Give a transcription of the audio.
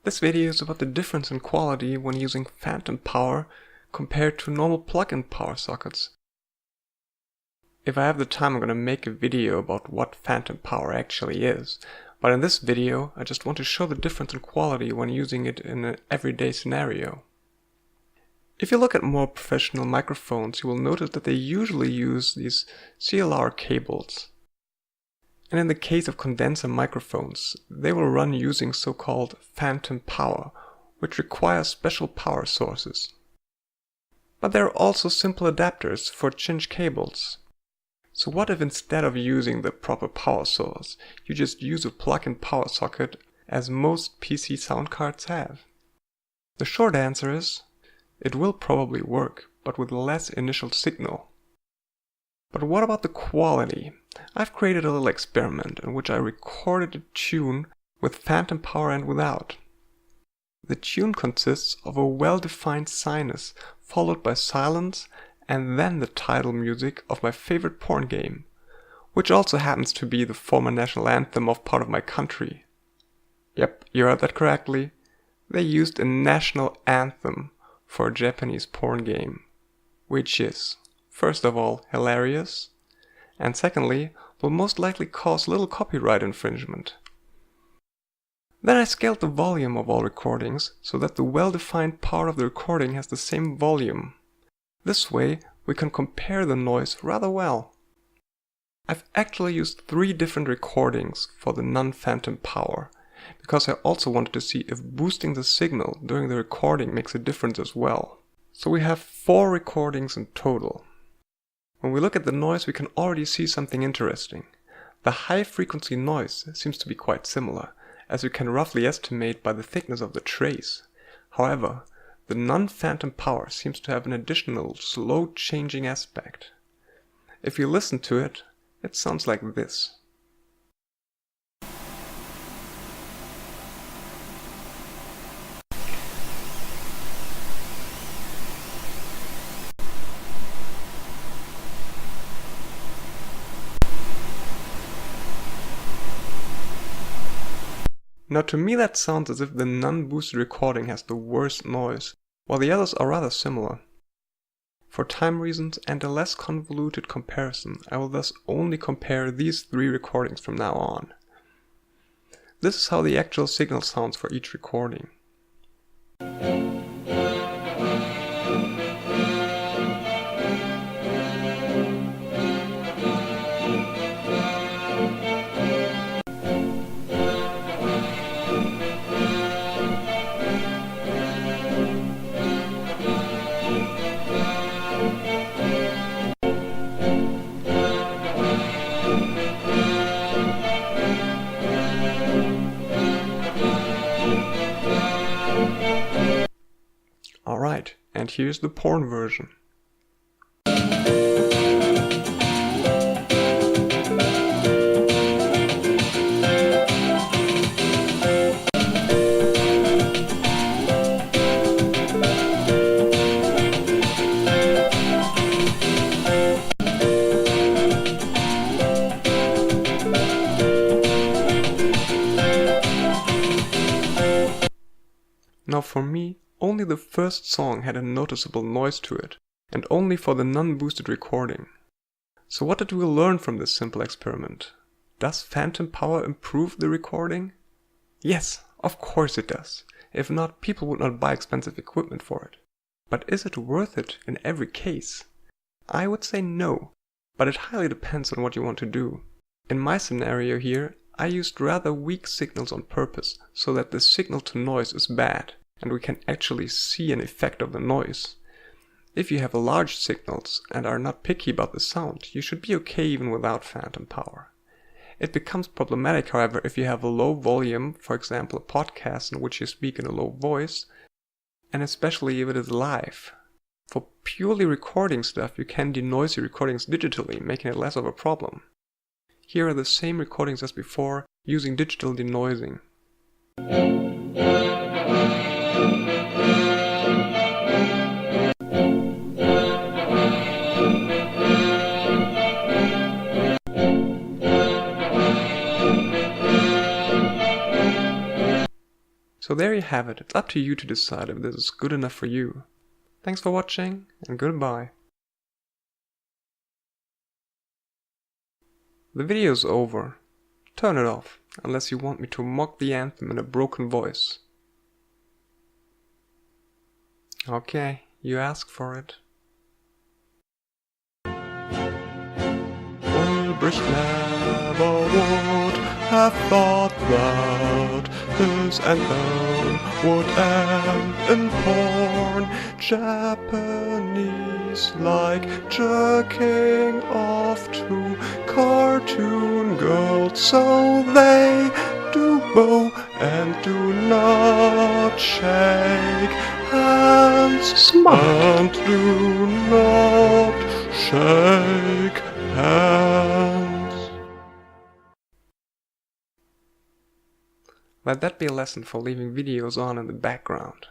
This video is about the difference in quality when using phantom power compared to normal plug-in power sockets. If I have the time, I'm going to make a video about what phantom power actually is, but in this video I just want to show the difference in quality when using it in an everyday scenario. If you look at more professional microphones, you will notice that they usually use these CLR cables. And in the case of condenser microphones, they will run using so-called phantom power, which requires special power sources. But there are also simple adapters for cinch cables. So what if instead of using the proper power source, you just use a plug-in power socket as most PC sound cards have? The short answer is, it will probably work, but with less initial signal. But what about the quality? I've created a little experiment in which I recorded a tune with phantom power and without. The tune consists of a well-defined sinus, followed by silence, and then the title music of my favorite porn game, which also happens to be the former national anthem of part of my country. Yep, you heard that correctly. They used a national anthem for a Japanese porn game, which is, first of all, hilarious, and secondly, will most likely cause little copyright infringement. Then I scaled the volume of all recordings so that the well-defined part of the recording has the same volume. This way, we can compare the noise rather well. I've actually used 3 different recordings for the non-phantom power, because I also wanted to see if boosting the signal during the recording makes a difference as well. So we have 4 recordings in total. When we look at the noise, we can already see something interesting. The high frequency noise seems to be quite similar, as we can roughly estimate by the thickness of the trace. However, the non-phantom power seems to have an additional slow changing aspect. If you listen to it, it sounds like this. Now to me that sounds as if the non-boosted recording has the worst noise, while the others are rather similar. For time reasons and a less convoluted comparison, I will thus only compare these 3 recordings from now on. This is how the actual signal sounds for each recording. Alright, and here's the porn version. Now for me, only the first song had a noticeable noise to it, and only for the non-boosted recording. So what did we learn from this simple experiment? Does phantom power improve the recording? Yes, of course it does. If not, people would not buy expensive equipment for it. But is it worth it in every case? I would say no, but it highly depends on what you want to do. In my scenario here, I used rather weak signals on purpose, so that the signal to noise is bad, and we can actually see an effect of the noise. If you have large signals and are not picky about the sound, you should be okay even without phantom power. It becomes problematic, however, if you have a low volume, for example a podcast in which you speak in a low voice, and especially if it is live. For purely recording stuff, you can denoise your recordings digitally, making it less of a problem. Here are the same recordings as before, using digital denoising. So there you have it. It's up to you to decide if this is good enough for you. Thanks for watching, and goodbye. The video's over. Turn it off, unless you want me to mock the anthem in a broken voice. Okay, you asked for it. Ulbricht never would have thought that his anthem would end in porn. Japanese like jerking off to cartoon girls, so they do bow and do not shake hands. Smart. And do not shake hands. Let that be a lesson for leaving videos on in the background.